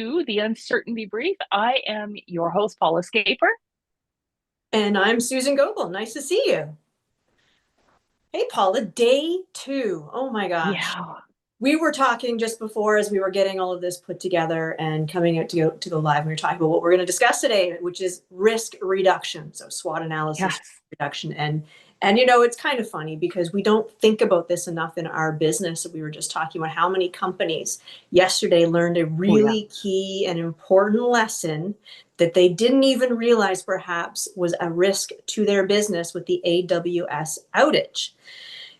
The Uncertainty Brief. I am your host, Paula Skaper. And I'm Susan Goebel. Nice to see you. Hey, Paula, day two. Oh my gosh. Yeah. We were talking just before as we were getting all of this put together and coming out to go live. We were talking about what we're going to discuss today, which is risk reduction. So SWOT analysis, Yes. reduction. And it's kind of funny because we don't think about this enough in our business. We were just talking about how many companies yesterday learned a Oh, yeah. really key and important lesson that they didn't even realize perhaps was a risk to their business with the AWS outage.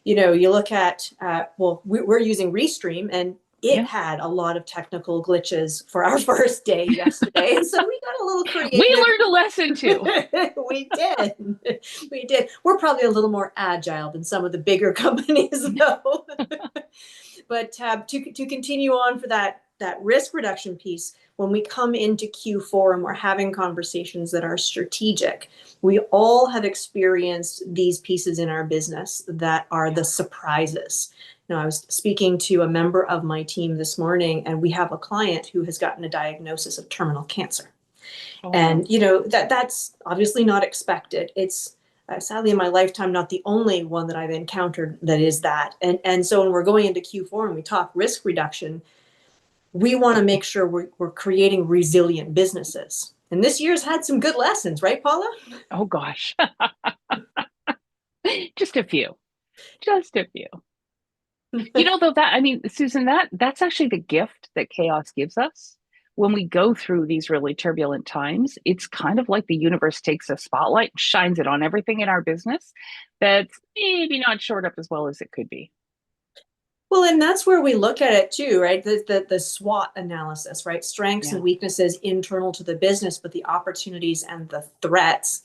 You look at, we're using Restream, and it Yeah. had a lot of technical glitches for our first day yesterday. And so we got a little We creative. learned a lesson too. We did. We did. We're probably a little more agile than some of the bigger companies, though. But to continue on for that risk reduction piece, when we come into Q4 and we're having conversations that are strategic, we all have experienced these pieces in our business that are the surprises. I was speaking to a member of my team this morning, and we have a client who has gotten a diagnosis of terminal cancer. Oh, no. And that's obviously not expected. It's sadly in my lifetime not the only one that I've encountered that is that. And so when we're going into Q4 and we talk risk reduction, we want to make sure we're creating resilient businesses. And this year's had some good lessons, right, Paula? Oh, gosh. Just a few. Just a few. Though Susan, that's actually the gift that chaos gives us. When we go through these really turbulent times, it's kind of like the universe takes a spotlight and shines it on everything in our business that's maybe not shored up as well as it could be. Well, and that's where we look at it too, right? The SWOT analysis, right? Strengths Yeah. and weaknesses internal to the business, but the opportunities and the threats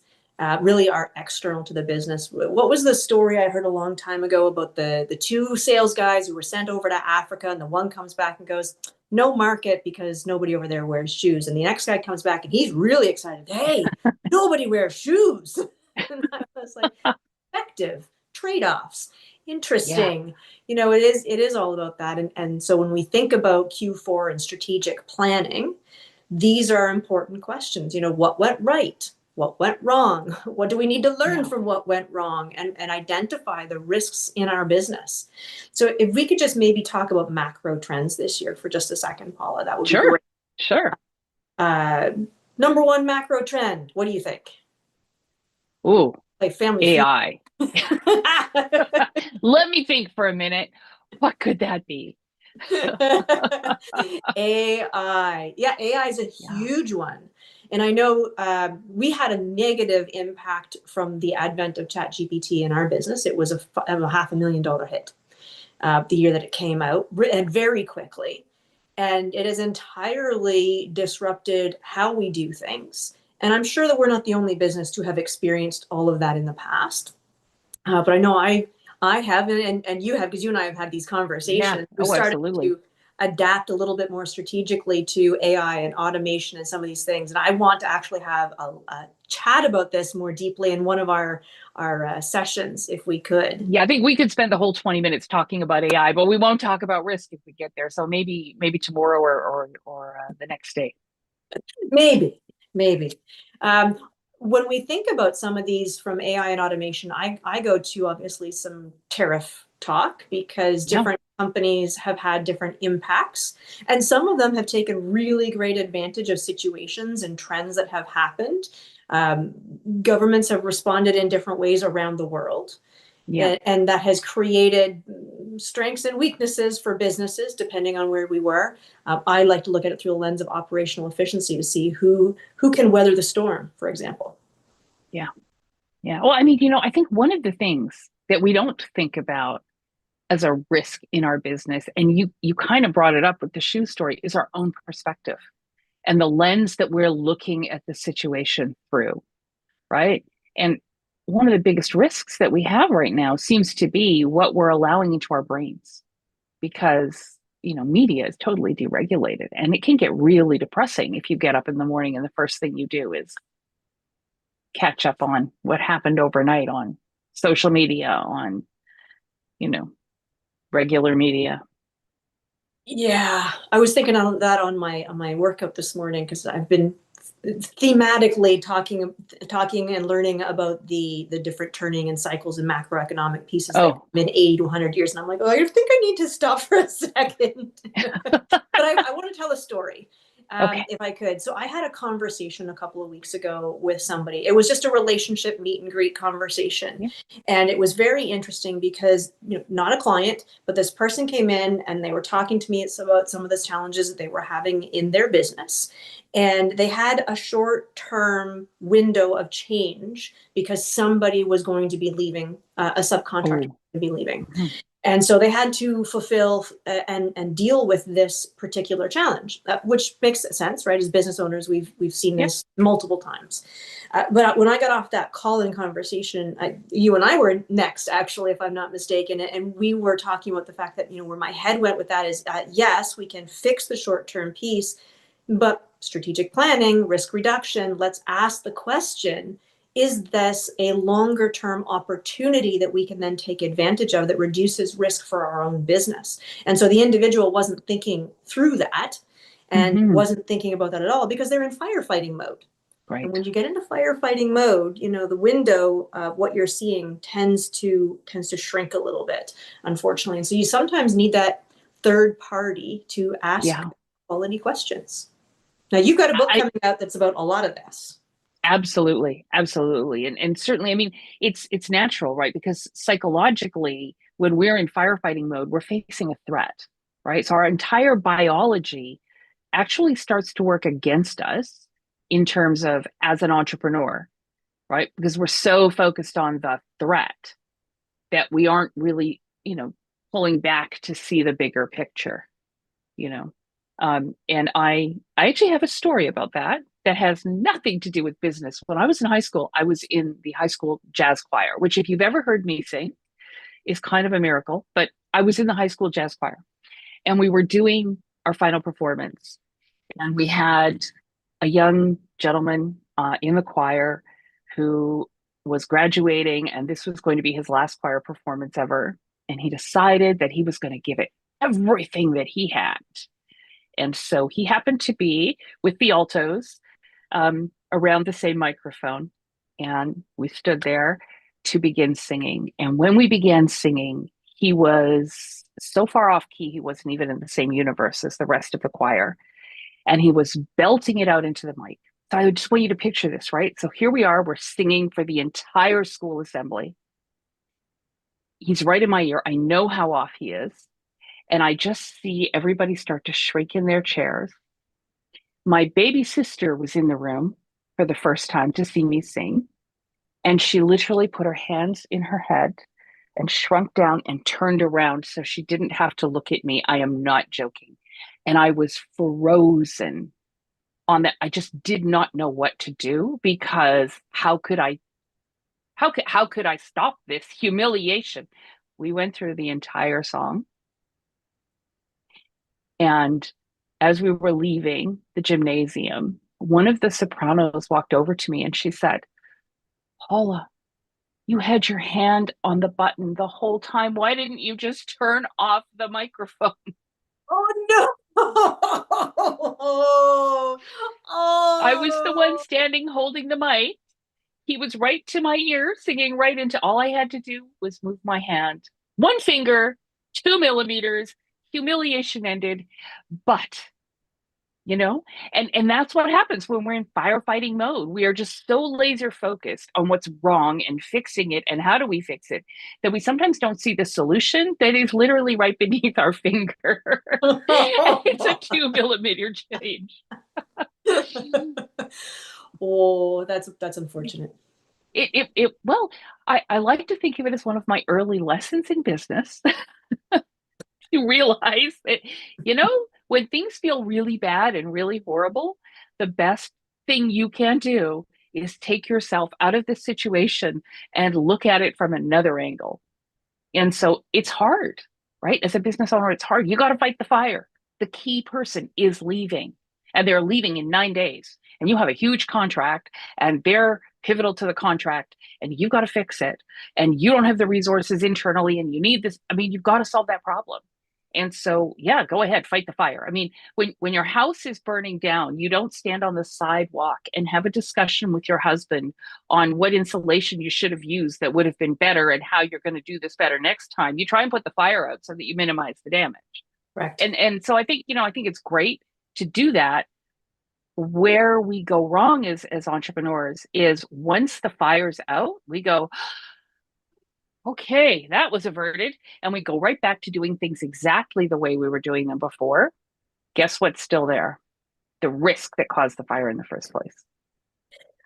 really are external to the business. What was the story I heard a long time ago about the two sales guys who were sent over to Africa, and the one comes back and goes, "No market because nobody over there wears shoes." And the next guy comes back and he's really excited. "Hey, nobody wears shoes." And I was like, effective trade-offs. Yeah. Interesting. It is all about that. And so when we think about Q4 and strategic planning, these are important questions. What went right? What went wrong? What do we need to learn Yeah. from what went wrong, and identify the risks in our business? So if we could just maybe talk about macro trends this year for just a second, Paula, that would be Sure. great. Sure. Uh, Number one macro trend, what do you think? Ooh, Like family feud. AI. Let me think for a minute. What could that be? AI. Yeah, AI is a Yeah. huge one. And I know we had a negative impact from the advent of ChatGPT in our business. It was a $500,000 hit the year that it came out, and very quickly. And it has entirely disrupted how we do things. And I'm sure that we're not the only business to have experienced all of that in the past. But I know I have, and you have, because you and I have had these Yeah. conversations. We Oh, started absolutely. to adapt a little bit more strategically to AI and automation and some of these things. And I want to actually have a chat about this more deeply in one of our sessions, if we could. Yeah, I think we could spend the whole 20 minutes talking about AI, but we won't talk about risk if we get there. So maybe tomorrow or the next day. Maybe, maybe. Um, when we think about some of these from AI and automation, I go to obviously some tariff talk because Yeah. different companies have had different impacts. And some of them have taken really great advantage of situations and trends that have happened. Um, Governments have responded in different ways around the world, Yeah. and that has created strengths and weaknesses for businesses depending on where we were. I like to look at it through a lens of operational efficiency to see who can weather the storm, for example. Yeah. Yeah. Well, I think one of the things that we don't think about as a risk in our business, and you kind of brought it up with the shoe story, is our own perspective and the lens that we're looking at the situation through, right? And one of the biggest risks that we have right now seems to be what we're allowing into our brains because, media is totally deregulated and it can get really depressing if you get up in the morning and the first thing you do is catch up on what happened overnight on social media, on, you know, regular media. Yeah, I was thinking of that on my workout this morning because I've been thematically talking and learning about the different turning and cycles and macroeconomic pieces that Oh, come in 80 to 100 years, and I'm like, oh, I think I need to stop for a second. But I want to tell a story, okay. if I could. So I had a conversation a couple of weeks ago with somebody. It was just a relationship meet and greet conversation, Yeah. and it was very interesting because, not a client, but this person came in and they were talking to me about some of the challenges that they were having in their business, and they had a short-term window of change because somebody was going to be leaving, a subcontractor Oh, to be leaving. mhm. And so they had to fulfill and deal with this particular challenge, which makes sense, right? As business owners, we've seen Yep. this multiple times. But when I got off that call in conversation, you and I were next, actually, if I'm not mistaken, and we were talking about the fact that, where my head went with that is, yes, we can fix the short term piece, but strategic planning, risk reduction, let's ask the question, is this a longer term opportunity that we can then take advantage of that reduces risk for our own business? And so the individual wasn't thinking through that and Hmm. wasn't thinking about that at all because they're in firefighting mode. And Right. when you get into firefighting mode, the window of what you're seeing tends to shrink a little bit, unfortunately. And so you sometimes need that third party to ask Yeah. quality questions. Now you've got a book I coming out that's about a lot of this. absolutely, absolutely. And certainly, I mean, it's natural, right? Because psychologically, when we're in firefighting mode, we're facing a threat, right? So our entire biology actually starts to work against us in terms of as an entrepreneur, right? Because we're so focused on the threat that we aren't really, pulling back to see the bigger picture, you know. And I actually have a story about that that has nothing to do with business. When I was in high school, I was in the high school jazz choir, which if you've ever heard me sing is kind of a miracle, but I was in the high school jazz choir and we were doing our final performance and we had a young gentleman in the choir who was graduating, and this was going to be his last choir performance ever. And he decided that he was going to give it everything that he had. And so he happened to be with the altos around the same microphone. And we stood there to begin singing. And when we began singing, he was so far off key, he wasn't even in the same universe as the rest of the choir. And he was belting it out into the mic. So I just want you to picture this, right? So here we are, we're singing for the entire school assembly. He's right in my ear. I know how off he is. And I just see everybody start to shrink in their chairs. My baby sister was in the room for the first time to see me sing. And she literally put her hands in her head and shrunk down and turned around so she didn't have to look at me. I am not joking. And I was frozen on that. I just did not know what to do because how could I stop this humiliation? We went through the entire song, and as we were leaving the gymnasium, one of the sopranos walked over to me and she said, "Paula, you had your hand on the button the whole time. Why didn't you just turn off the microphone?" Oh no! I was the one Oh, standing holding the mic. He was right to my ear, singing right into all I had to do was move my hand. One finger, 2 millimeters, humiliation ended. But and that's what happens when we're in firefighting mode. We are just so laser focused on what's wrong and fixing it and how do we fix it that we sometimes don't see the solution that is literally right beneath our finger. And it's a 2 millimeter change. oh, that's unfortunate. Well, I like to think of it as one of my early lessons in business. You realize that, when things feel really bad and really horrible, the best thing you can do is take yourself out of the situation and look at it from another angle. And so it's hard, right? As a business owner, it's hard. You got to fight the fire. The key person is leaving, and they're leaving in 9 days. And you have a huge contract, and they're pivotal to the contract, and you got to fix it. And you don't have the resources internally, and you need this. I mean, you've got to solve that problem. And so, yeah, go ahead, fight the fire. I mean, when your house is burning down, you don't stand on the sidewalk and have a discussion with your husband on what insulation you should have used that would have been better and how you're going to do this better next time. You try and put the fire out so that you minimize the damage. Correct. And so I think, I think it's great to do that. Where we go wrong as entrepreneurs is once the fire's out, we go, okay, that was averted. And we go right back to doing things exactly the way we were doing them before. Guess what's still there? The risk that caused the fire in the first place.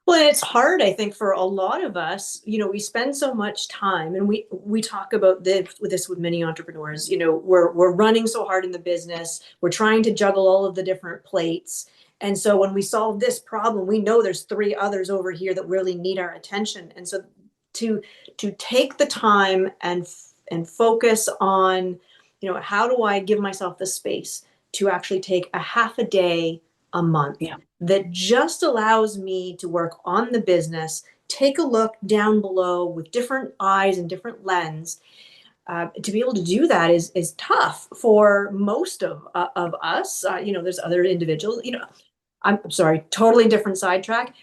Well, and it's hard, I think, for a lot of us. We spend so much time, and we talk about this with many entrepreneurs. We're running so hard in the business. We're trying to juggle all of the different plates. And so when we solve this problem, we know there's three others over here that really need our attention. And so to take the time and focus on, how do I give myself the space to actually take a half a day a month Yeah. that just allows me to work on the business, take a look down below with different eyes and different lens. To be able to do that is tough for most of us. There's other individuals. I'm sorry, totally different sidetrack.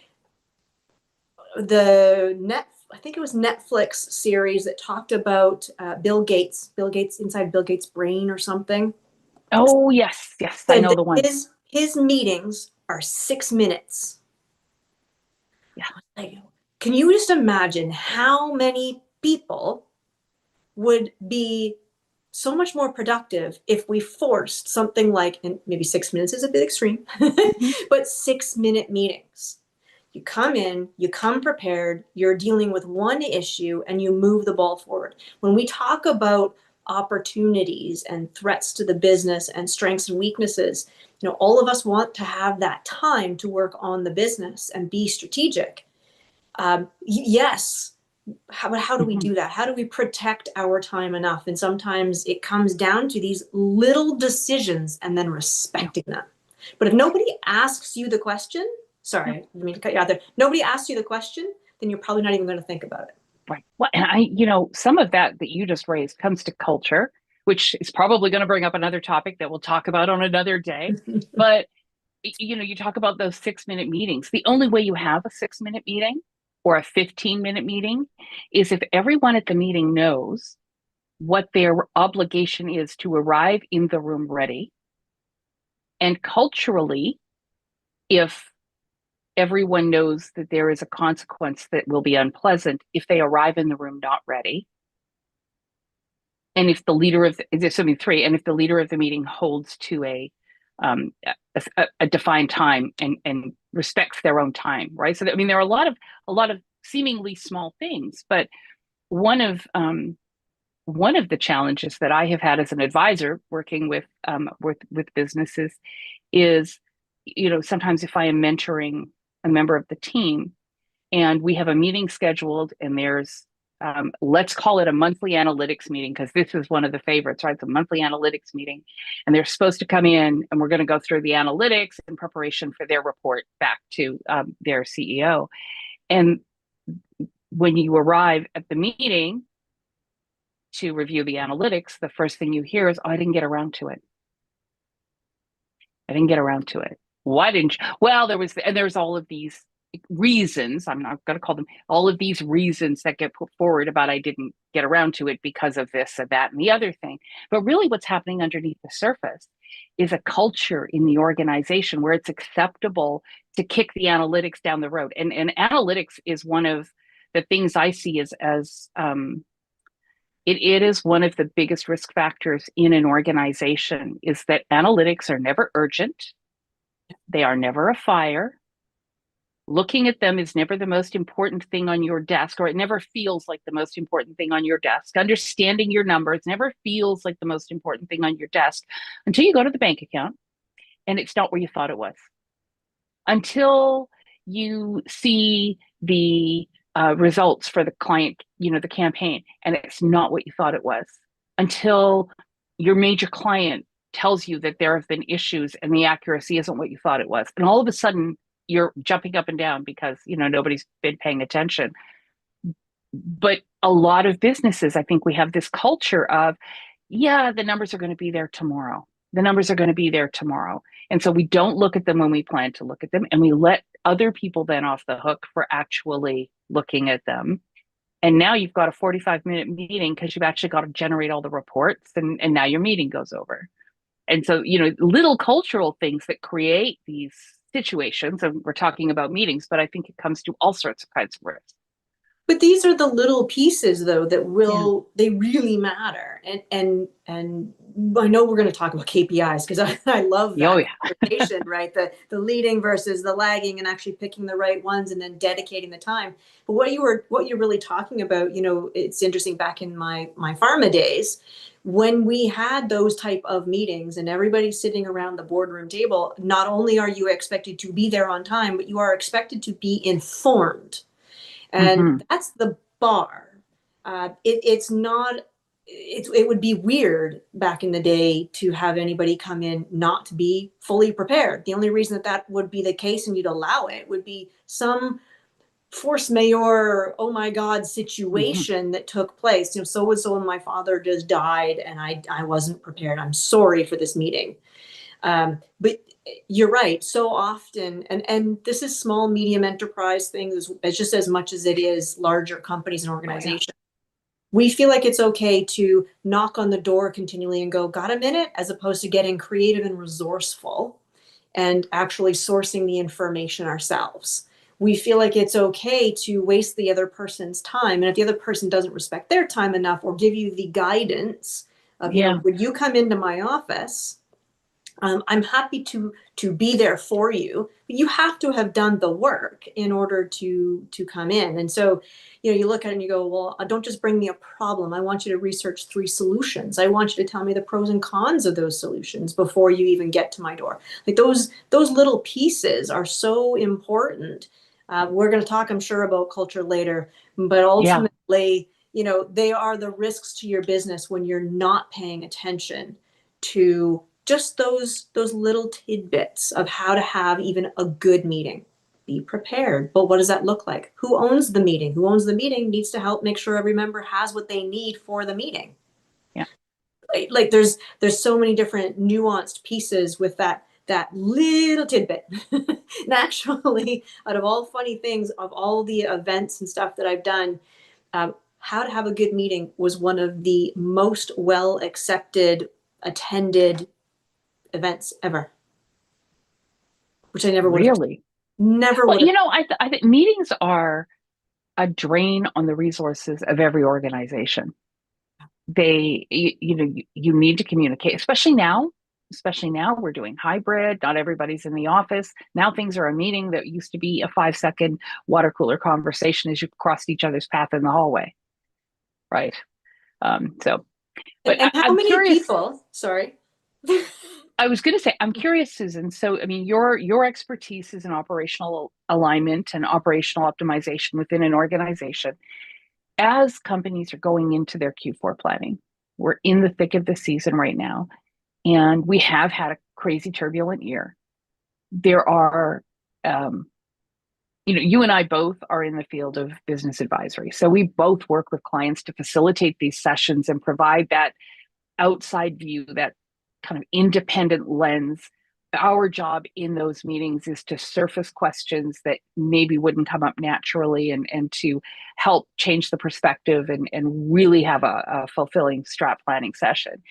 I think it was Netflix series that talked about Bill Gates inside Bill Gates' brain or something. Oh, yes, yes, I Said know that the one. his meetings are 6 minutes. Yeah. Can you just imagine how many people would be so much more productive if we forced something like, and maybe 6 minutes is a bit extreme, Mm-hmm. but 6 minute meetings. You come in, you come prepared, you're dealing with one issue and you move the ball forward. When we talk about opportunities and threats to the business and strengths and weaknesses, all of us want to have that time to work on the business and be strategic. Yes. How do we Mm-hmm. do that? How do we protect our time enough? And sometimes it comes down to these little decisions and then Yeah. respecting them. But if nobody asks you the question, sorry, I didn't mean to cut you out there. Nobody asks you the question, then you're probably not even going to think about it. Right. Well, and some of that you just raised comes to culture, which is probably going to bring up another topic that we'll talk about on another day. But, you talk about those 6 minute meetings. The only way you have a 6 minute meeting or a 15-minute meeting is if everyone at the meeting knows what their obligation is to arrive in the room ready. And culturally, if everyone knows that there is a consequence that will be unpleasant if they arrive in the room not ready. And if the leader of there's something three, and if the leader of the meeting holds to a defined time and respects their own time, right? So that, I mean, there are a lot of seemingly small things, but one of the challenges that I have had as an advisor working with businesses is, sometimes if I am mentoring a member of the team and we have a meeting scheduled and there's let's call it a monthly analytics meeting because this is one of the favorites, right? It's a monthly analytics meeting and they're supposed to come in and we're going to go through the analytics in preparation for their report back to their CEO. And when you arrive at the meeting to review the analytics, the first thing you hear is, oh, I didn't get around to it. I didn't get around to it. Why didn't you? Well, there's all of these reasons. I'm not going to call them all of these reasons that get put forward about I didn't get around to it because of this or that and the other thing. But really what's happening underneath the surface is a culture in the organization where it's acceptable to kick the analytics down the road. And analytics is one of the things I see as it is one of the biggest risk factors in an organization is that analytics are never urgent. They are never a fire. Looking at them is never the most important thing on your desk, or it never feels like the most important thing on your desk. Understanding your numbers never feels like the most important thing on your desk until you go to the bank account and it's not where you thought it was. Until you see the results for the client, the campaign, and it's not what you thought it was. Until your major client tells you that there have been issues and the accuracy isn't what you thought it was. And all of a sudden, you're jumping up and down because, nobody's been paying attention. But a lot of businesses, I think we have this culture of yeah, the numbers are going to be there tomorrow. The numbers are going to be there tomorrow. And so we don't look at them when we plan to look at them, and we let other people then off the hook for actually looking at them. And now you've got a 45-minute meeting because you've actually got to generate all the reports, and now your meeting goes over. And so, little cultural things that create these situations, and we're talking about meetings, but I think it comes to all sorts of kinds of risks. But these are the little pieces though that Yeah. they really matter. And I know we're going to talk about KPIs because I love Oh, that yeah. conversation, right? The leading versus the lagging and actually picking the right ones and then dedicating the time. But what you're really talking about, it's interesting back in my pharma days when we had those type of meetings and everybody's sitting around the boardroom table, not only are you expected to be there on time, but you are expected to be informed, and Mm-hmm. that's the bar. It's not. It would be weird back in the day to have anybody come in not to be fully prepared. The only reason that that would be the case and you'd allow it would be some force majeure, oh my God, Mm-hmm. situation that took place. So and so and my father just died and I wasn't prepared. I'm sorry for this meeting. But you're right. So often, and this is small, medium enterprise things as just as much as it is larger companies and Oh, yeah. organizations. We feel like it's okay to knock on the door continually and go, got a minute, as opposed to getting creative and resourceful and actually sourcing the information ourselves. We feel like it's okay to waste the other person's time. And if the other person doesn't respect their time enough or give you the guidance of, Yeah. would you come into my office? I'm happy to be there for you, but you have to have done the work in order to come in. And so, you look at it and you go, well, don't just bring me a problem. I want you to research 3 solutions. I want you to tell me the pros and cons of those solutions before you even get to my door. Like those little pieces are so important. We're going to talk, I'm sure, about culture later, but Yeah. ultimately, they are the risks to your business when you're not paying attention to just those little tidbits of how to have even a good meeting. Be prepared. But what does that look like? Who owns the meeting? Who owns the meeting needs to help make sure every member has what they need for the meeting. Yeah. Like there's so many different nuanced pieces with that little tidbit. And actually, out of all funny things, of all the events and stuff that I've done, how to have a good meeting was one of the most well accepted, attended events ever, which I Really? never Well, would have. I think meetings are a drain on the resources of every organization. You need to communicate, especially now we're doing hybrid. Not everybody's in the office. Now things are a meeting that used to be a 5-second water cooler conversation as you crossed each other's path in the hallway. Right. So, but And how I'm many curious. people? Sorry. I was going to say, I'm curious, Susan. So, I mean, your expertise is in operational alignment and operational optimization within an organization. As companies are going into their Q4 planning, we're in the thick of the season right now, and we have had a crazy turbulent year. There are, um, you and I both are in the field of business advisory. So we both work with clients to facilitate these sessions and provide that outside view, that kind of independent lens. Our job in those meetings is to surface questions that maybe wouldn't come up naturally, and to help change the perspective, and really have a fulfilling strat planning session.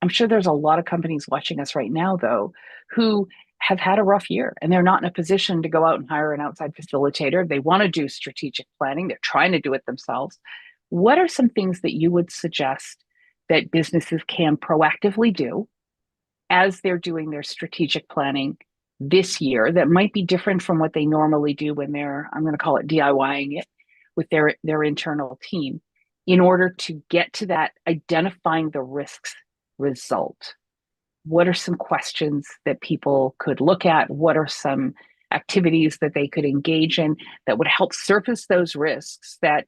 I'm sure there's a lot of companies watching us right now, though, who have had a rough year and they're not in a position to go out and hire an outside facilitator. They want to do strategic planning, they're trying to do it themselves. What are some things that you would suggest that businesses can proactively do as they're doing their strategic planning this year that might be different from what they normally do when they're, I'm going to call it DIYing it with their internal team, in order to get to that identifying the risks result? What are some questions that people could look at? What are some activities that they could engage in that would help surface those risks that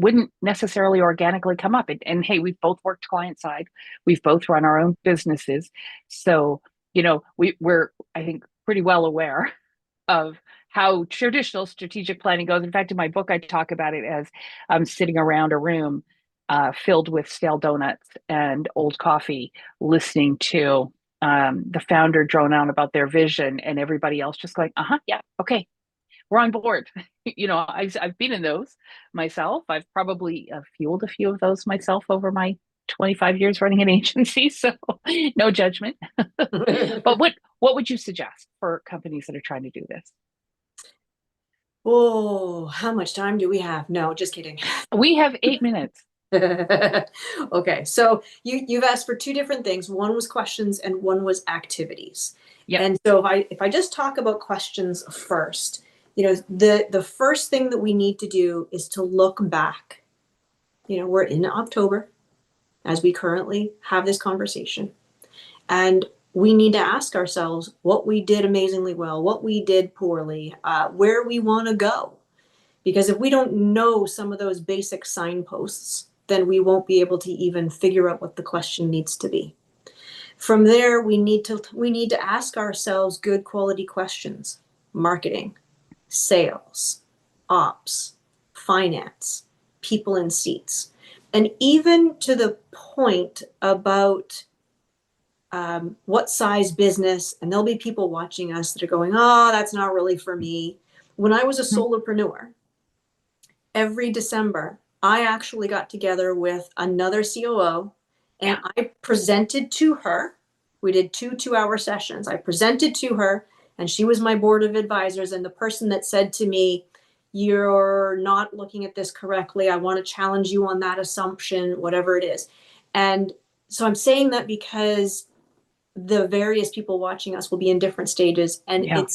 wouldn't necessarily organically come up? And hey, we've both worked client side, we've both run our own businesses, so we're, I think, pretty well aware of how traditional strategic planning goes. In fact, in my book, I talk about it as sitting around a room filled with stale donuts and old coffee, listening to the founder drone on about their vision, and everybody else just going, uh huh, yeah, okay, we're on board. I've been in those myself. I've probably fueled a few of those myself over my 25 years running an agency, so no judgment. But what would you suggest for companies that are trying to do this? Oh, how much time do we have? No, just kidding. We have 8 minutes. Okay, so you've asked for two different things. One was questions and one was activities. Yep. And so if I just talk about questions first, the first thing that we need to do is to look back. We're in October as we currently have this conversation. And we need to ask ourselves what we did amazingly well, what we did poorly, where we want to go. Because if we don't know some of those basic signposts, then we won't be able to even figure out what the question needs to be. From there, we need to ask ourselves good quality questions: marketing, sales, ops, finance, people in seats, and even to the point about what size business. And there'll be people watching us that are going, oh, that's not really for me. When I was a Mhm. solopreneur, every December, I actually got together with another COO and Yeah. I presented to her. We did 2 2-hour sessions. I presented to her, and she was my board of advisors. And the person that said to me, you're not looking at this correctly, I want to challenge you on that assumption, whatever it is. And so I'm saying that because the various people watching us will be in different stages. And Yeah.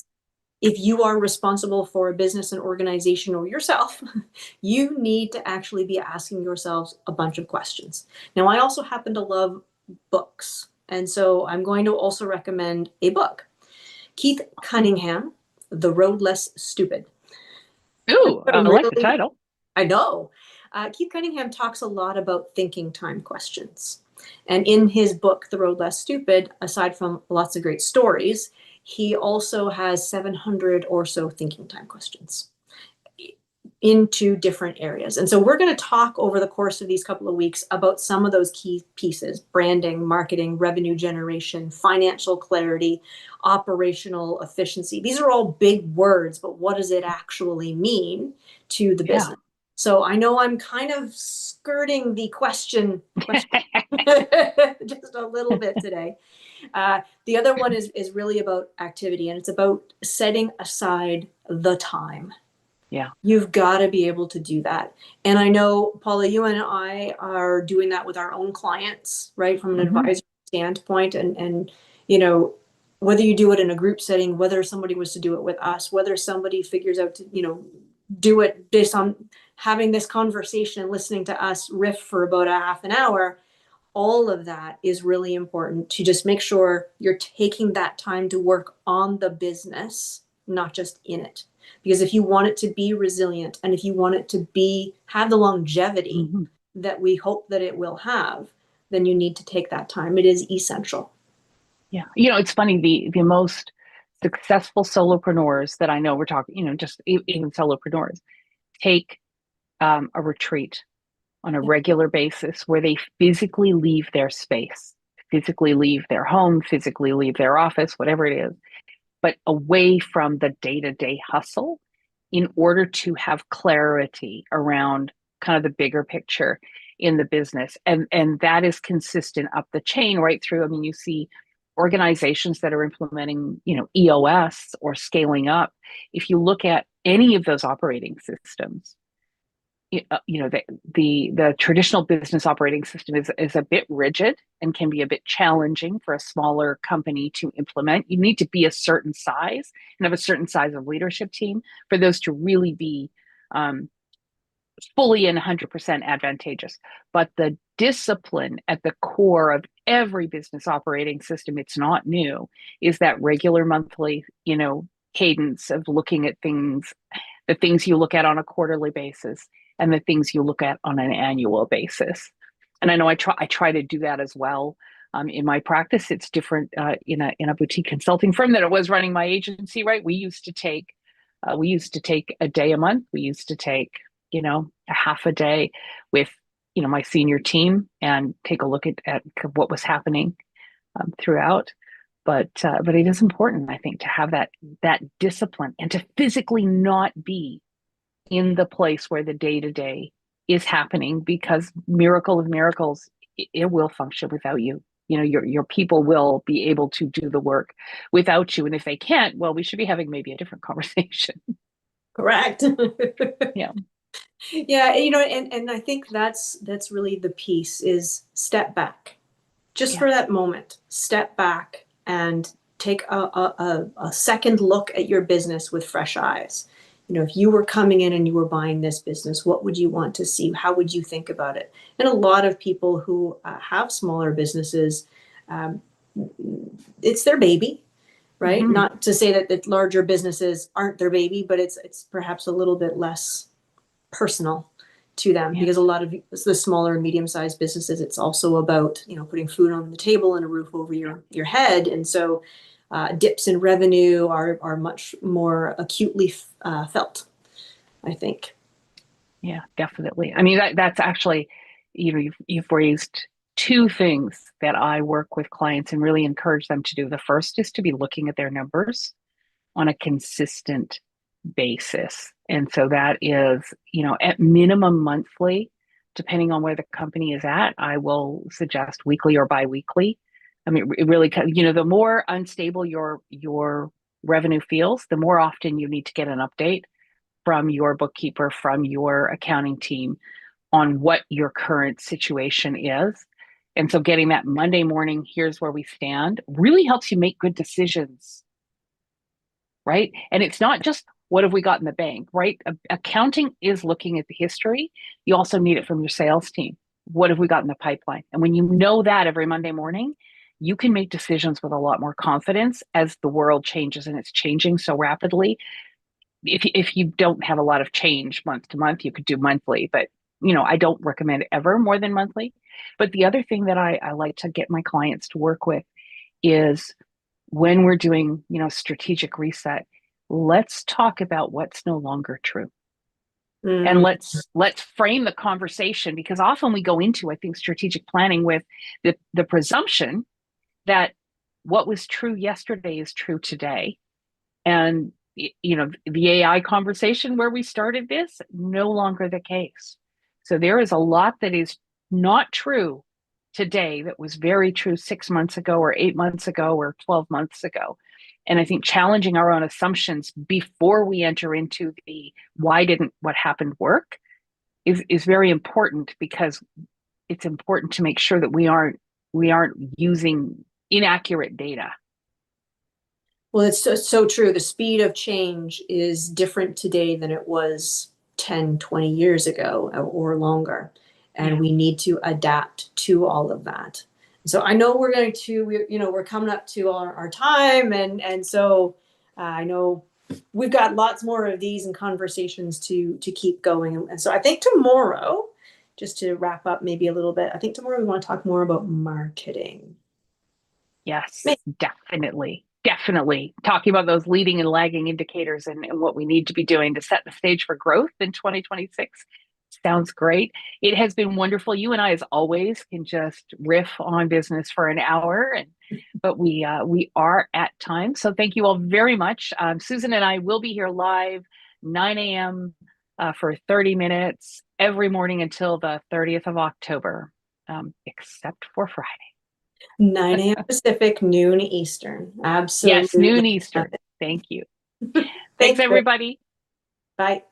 if you are responsible for a business and organization or yourself, you need to actually be asking yourselves a bunch of questions. Now, I also happen to love books. And so I'm going to also recommend a book. Keith Cunningham, The Road Less Stupid. Ooh, I like the Really, title. I know. Keith Cunningham talks a lot about thinking time questions. And in his book, The Road Less Stupid, aside from lots of great stories, he also has 700 or so thinking time questions into different areas. And so we're going to talk over the course of these couple of weeks about some of those key pieces: branding, marketing, revenue generation, financial clarity, operational efficiency. These are all big words, but what does it actually mean to the Yeah. business? So I know I'm kind of skirting the question just a little bit today. The other one is really about activity, and it's about setting aside the time. Yeah. You've got to be able to do that. And I know, Paula, you and I are doing that with our own clients, right? From an Hmm. advisory standpoint. And, you know, whether you do it in a group setting, whether somebody was to do it with us, whether somebody figures out to, do it based on having this conversation and listening to us riff for about a half an hour, all of that is really important to just make sure you're taking that time to work on the business, not just in it. Because if you want it to be resilient, and if you want it to have the longevity Hmm. that we hope that it will have, then you need to take that time. It is essential. Yeah. It's funny, the most successful solopreneurs that I know, we're talking, just even solopreneurs, take a retreat on a Yeah. regular basis where they physically leave their space, physically leave their home, physically leave their office, whatever it is, but away from the day-to-day hustle in order to have clarity around kind of the bigger picture in the business. And that is consistent up the chain right through. I mean, you see organizations that are implementing, EOS or scaling up. If you look at any of those operating systems, the traditional business operating system is a bit rigid and can be a bit challenging for a smaller company to implement. You need to be a certain size and have a certain size of leadership team for those to really be um, fully and 100% advantageous. But the discipline at the core of every business operating system, it's not new, is that regular monthly, cadence of looking at things, the things you look at on a quarterly basis and the things you look at on an annual basis. And I know I try to do that as well. In my practice, it's different in a boutique consulting firm than it was running my agency. Right, we used to take a day a month. We used to take a half a day with my senior team and take a look at what was happening throughout. But it is important, I think, to have that discipline and to physically not be in the place where the day to day is happening, because miracle of miracles, it will function without you. Your people will be able to do the work without you. And if they can't, well, we should be having maybe a different conversation. Correct. Yeah. Yeah, and I think that's really the piece is step back. Just Yeah. for that moment, step back and take a second look at your business with fresh eyes. If you were coming in and you were buying this business, what would you want to see? How would you think about it? And a lot of people who have smaller businesses, um, it's their baby, right? Mm-hmm. Not to say that larger businesses aren't their baby, but it's perhaps a little bit less personal to them, Yeah. because a lot of the smaller and medium-sized businesses, it's also about putting food on the table and a roof over your head. And so dips in revenue are much more acutely felt, I think. Yeah, definitely. I mean, that's actually, you've raised two things that I work with clients and really encourage them to do. The first is to be looking at their numbers on a consistent basis. And so that is, at minimum monthly, depending on where the company is at, I will suggest weekly or biweekly. I mean, it really, the more unstable your revenue feels, the more often you need to get an update from your bookkeeper, from your accounting team on what your current situation is. And so getting that Monday morning, here's where we stand, really helps you make good decisions, right? And it's not just what have we got in the bank, right? Accounting is looking at the history. You also need it from your sales team. What have we got in the pipeline? And when you know that every Monday morning, you can make decisions with a lot more confidence as the world changes, and it's changing so rapidly. If you don't have a lot of change month to month, you could do monthly, but I don't recommend ever more than monthly. But the other thing that I like to get my clients to work with is when we're doing, strategic reset, let's talk about what's no longer true. And Mm. let's frame the conversation, because often we go into, I think, strategic planning with the presumption that what was true yesterday is true today. And the AI conversation where we started this, no longer the case. So there is a lot that is not true today that was very true 6 months ago or 8 months ago or 12 months ago. And I think challenging our own assumptions before we enter into the why didn't what happened work is very important, because it's important to make sure that we aren't using inaccurate data. Well, it's so true. The speed of change is different today than it was 10, 20 years ago or longer. And Yeah. we need to adapt to all of that. So I know we're coming up to our time. And so I know we've got lots more of these and conversations to keep going. And so I think tomorrow, just to wrap up maybe a little bit, I think tomorrow we want to talk more about marketing. Yes, definitely. Definitely. Talking about those leading and lagging indicators and what we need to be doing to set the stage for growth in 2026. Sounds great. It has been wonderful. You and I, as always, can just riff on business for an hour, but we are at time. So thank you all very much. Susan and I will be here live 9 a.m. For 30 minutes every morning until the 30th of October, except for Friday. 9 a.m. Pacific, noon Eastern. Yes, noon Absolutely. Eastern. Thank you. Thanks, Thank you. everybody. Bye.